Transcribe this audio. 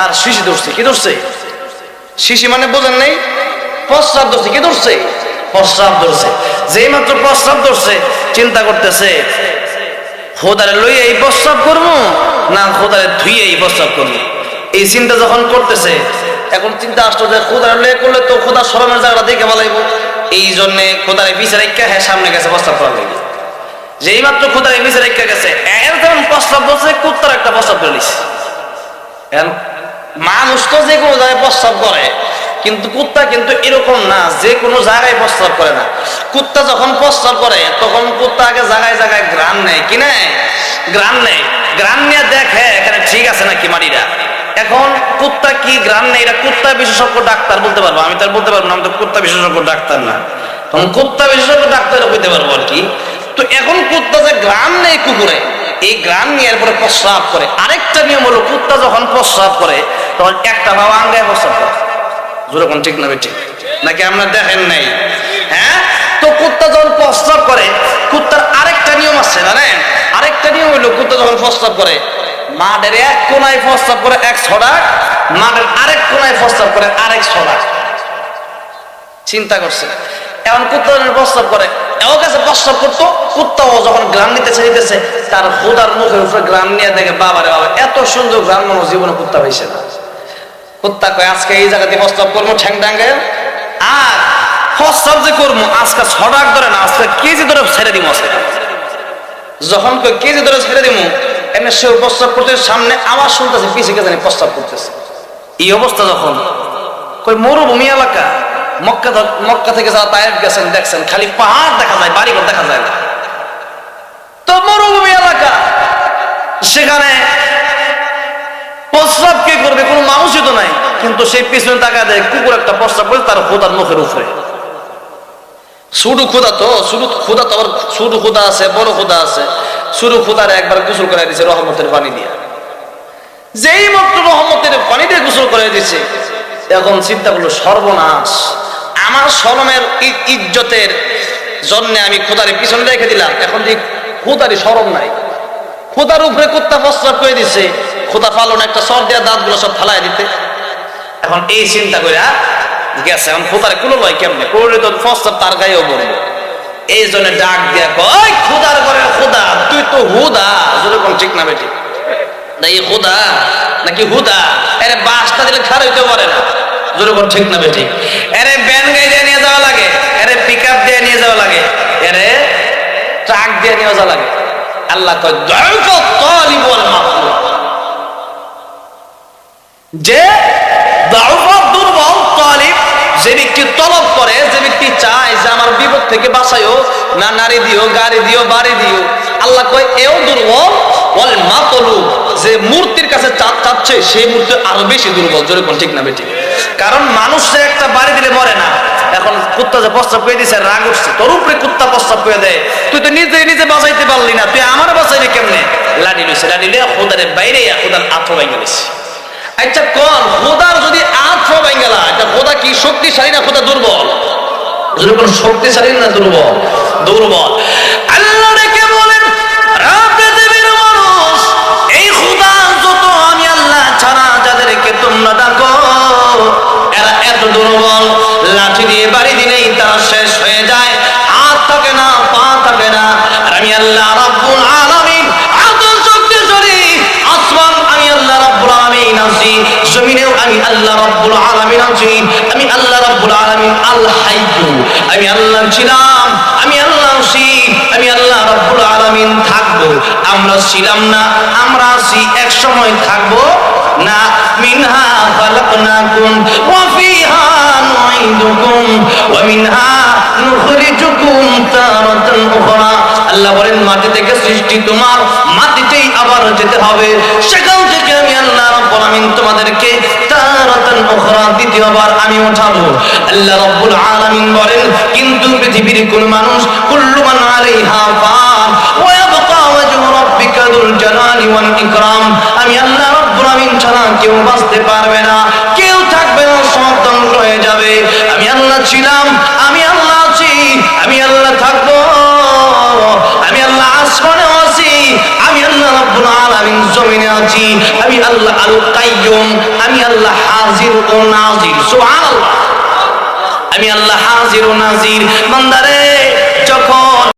তার শিশি ধরছে। কি ধরছে? শিশি মানে বোঝেন নাই? প্রস্রাব ধরছে। কি ধরছে? প্রস্রাব ধরছে। যেই মাত্র প্রস্রাব ধরছে চিন্তা করতেছে খোদারে লইয়ে এই প্রস্রাব করবো না খোদারে ধুইয়ে এই প্রস্রাব করবো। এই চিন্তা যখন করতেছে এখন চিন্তা আসতো যে খোদারে লইয়ে করলে তো খোদার শরমের জায়গাটা দেখে ভালাইবো, এই জন্যে খোদারে পিছে রেখা হ্যাঁ সামনে গেছে প্রস্রাব করা লাগে। যেই মাত্র খোদারে পিছে রেখা গেছে এর যখন প্রস্রাব বলছে কুত্তার একটা প্রস্রাব করে নিছে। মানুষ তো যে কোনো জায়গায় প্রস্রাব করে, কিন্তু কুত্তা কিন্তু এরকম না, যে কোনো জায়গায় প্রস্রাব করে না। কুত্তা যখন প্রস্রাব করে তখন কুত্তা আগে জায়গায় জায়গায় ঘ্রাণ নেয়। কি নেয়? ঘ্রাণ নেয়। ঘ্রাণ নিয়ে দেখে এখানে ঠিক আছে নাকি মাটিটা। এখন কুত্তা কি ঘ্রাণ নেয় এটা কুত্তা বিশেষজ্ঞ ডাক্তার বলতে পারবো, আমি তার বলতে পারবো না, আমি তো কুত্তা বিশেষজ্ঞ ডাক্তার না। তখন কুত্তা বিশেষজ্ঞ ডাক্তার বলতে পারবো আর কি। তো এখন কুত্তা যে ঘ্রাণ নেয় কুকুরে, এই ঘ্রাণ নিয়ে এরপরে প্রস্রাব করে। আরেকটা নিয়ম হলো কুত্তা যখন প্রস্রাব করে তখন একটা ভাব আঙ্গায় প্রস্রাব করে। যেরকম ঠিক না ঠিক নাকি আপনার দেখেন নাই? হ্যাঁ, তো কুত্তা যখন প্রস্রাব করে কুত্তার আরেকটা নিয়ম আছে জানেন? আরেকটা নিয়ম হইলো কুত্তা যখন প্রস্রাব করে মাঠের এক কোনায় প্রস্রাব করে এক ছড়াক, মাঠের আরেক কোনায় প্রস্রাব করে আরেক ছড়াক। চিন্তা করছে এখন কুত্তা যখন প্রস্রাব করে এও কাছে প্রস্রাব করতো, কুত্তাও যখন গ্রাম নিতে চাইতেছে তার খোদার মুখের উপরে গ্রাম নিয়ে দেখে বাবারে বাবা এত সুন্দর গ্রাম মনে জীবনে কুত্তা পাইছে না। কুত্তা কয় আজকে এই জায়গাতে প্রস্রাব করবো ঠ্যাং ডাঙ্গে, আর প্রস্রাব যে করবো আজকে ছড়াক ধরে না আজকে কেজি ধরে ছেড়ে দিব। যখন কেজি ধরে ছেড়ে দিব এমনি সে প্রস্রাব করতে সামনে আওয়াজ শুনতেছে পিছিয়ে কে জানি প্রস্রাব করতেছে। এই অবস্থা যখন কই মরুভূমি এলাকা, মক্কা থেকে যারা তায়েফ গেছেন দেখছেন খালি পাহাড় দেখা যায়, বাড়িঘর দেখা যায় না। তো মরুভূমি এলাকা, সেখানে প্রস্রাব কে করবে? কোনো মানুষই তো নাই, কিন্তু সেই পিছনে টাকা দেয় কুকুর একটা প্রস্রাব করে তার খোদার মুখের উপরে। শুধু খোদা তো আবার শুধু খোদা আছে, বড় খোদা আছে। শুধু খোদার একবার গোসল করে দিছে রহমতের পানি দিয়ে। যেই মাত্র রহমতের পানি দিয়ে গোসল করে দিছে এখন চিন্তা করলো সর্বনাশ, আমার শরমের ইজ্জতের জন্য আমি খোদারে পিছনে রেখে দিলাম, এখন যে খোদারই শরম নাই। খোদার উপরে কুত্তা প্রস্রাব করে দিছে, খোদা পালন একটা সর দেওয়া দাঁতগুলো সব ফালাই দিতে। এখন এই চিন্তা করে গেছে এখন খোদারে কুলো লয় কেমনে করলে তো প্রস্রাব তার গায়েও পড়বে। এই জন্য ডাক দিয়া কয় খোদার করে খোদা তুই তো হুদা। যেরকম ঠিক না বেটি না এই খোদা নাকি হুদা? এরে বাসটা দিলে খার হইতে পারে না। যেরকম ঠিক না বেটি? এরে ব্যান গাড়ি দিয়ে নিয়ে যাওয়া লাগে, এরে পিক আপ দিয়ে নিয়ে যাওয়া লাগে, এরে ট্রাক দিয়ে নিয়ে যাওয়া লাগে। আল্লাহ কয় যে দুর্বল তালিব, যে ব্যক্তি তলব করে, যে ব্যক্তি চায় যে আমার বিপদ থেকে বাঁচাইও না, নারী দিও, গাড়ি দিও, বাড়ি দিও, আল্লাহ কয় এও দুর্বল। ওয়াল মাতলুব, যে মূর্তির কাছে চাচ্ছে সেই মূর্তি আরো বেশি দুর্বল। যেরকম ঠিক না বেটি? কারণ মানুষ যে একটা বাড়ি দিলে মরে না। এখন কুত্তা যে প্রস্রাব করে দিছে রাগ উঠছে, তোর উপরে কুত্তা প্রস্রাব করে দেয়, তুই তো নিজে বাঁচাইতে পারলি না, তুই আমার বাঁচাইলি কেমনে? লাঠি লইছে, লাঠি লিয়ে খোদারে বাইরে খোদার আত্ম ভাঙে গেছে। আচ্ছা কোন খোদার যদি আত্ম ভাঙে গেল, এটা খোদা কি শক্তিশালী না খোদা দুর্বল? যেরকম শক্তিশালী না দুর্বল? দুর্বল। আল্লাহ রেখে বলেন পৃথিবীর মানুষ এই খোদা যত আমি আল্লাহ ছাড়া যাদেরকে তোমরা ডাকো এরা এত দুর্বল, লাঠি দিয়ে বাড়ি দিলেই তারা শেষ হয়ে যায়, হাত থাকে না, পা থাকে না। আর আমি আল্লাহ রাব্বুল আলামিন আদম শক্তিশালী, আসমান আমি আল্লাহ রাব্বুল আলামিন আছি, জমিনেও আমি আল্লাহ রাব্বুল আলামিন আছি। আমি আল্লাহ রাব্বুল আলামিন আল হাইয়্যু, আমি আল্লাহ ছিলাম, আমি আল্লাহ আছি, আমি আল্লাহ রাব্বুল আলামিন থাকবো। আমরা ছিলাম না, আমরা আছি, এক সময় থাকবো না। মিনহা খালাকনাকুম ওয়া ফিহা নুঈদুকুম ওয়া মিনহা নুখরিজুকুম তারাতান উখরা। আল্লাহ বলেন মাটি থেকে সৃষ্টি তোমার, মাটিতেই আবার যেতে হবে, সেখান থেকে আমি আল্লাহ রাব্বুল আলামিন তোমাদেরকে তারাতান উখরা দ্বিতীয়বার আমি উঠাবো। আল্লাহ রাব্বুল আলামিন বলেন কিন্তু পৃথিবীর কোন মানুষ কুল্লু মান আলাইহা ফান ওয়া ইয়াবকা ওয়াজহু রাব্বিকা যুল জালালি ওয়াল ইকরাম। আমি আল্লাহ রাব্বুল আলামিন ছাড়া কেউ বাঁচতে পারবে না, কেউ থাকবে না, সব ধ্বংস হয়ে যাবে। আমি আল্লাহ ছিলাম, আমি আল্লাহ আছি, আমি আল্লাহ থাকবো, আমি আল্লাহ আসমানে আছি, আমি আল্লাহ রাব্বুল আলামিন আলামিন জমিনে আছি, আমি আল্লাহ আল কাইয়ুম, আমি আল্লাহ হাজির ও নাজির। সুবহানাল্লাহ। আমি আল্লাহ হাজির ও নাজির। বান্দারে যখন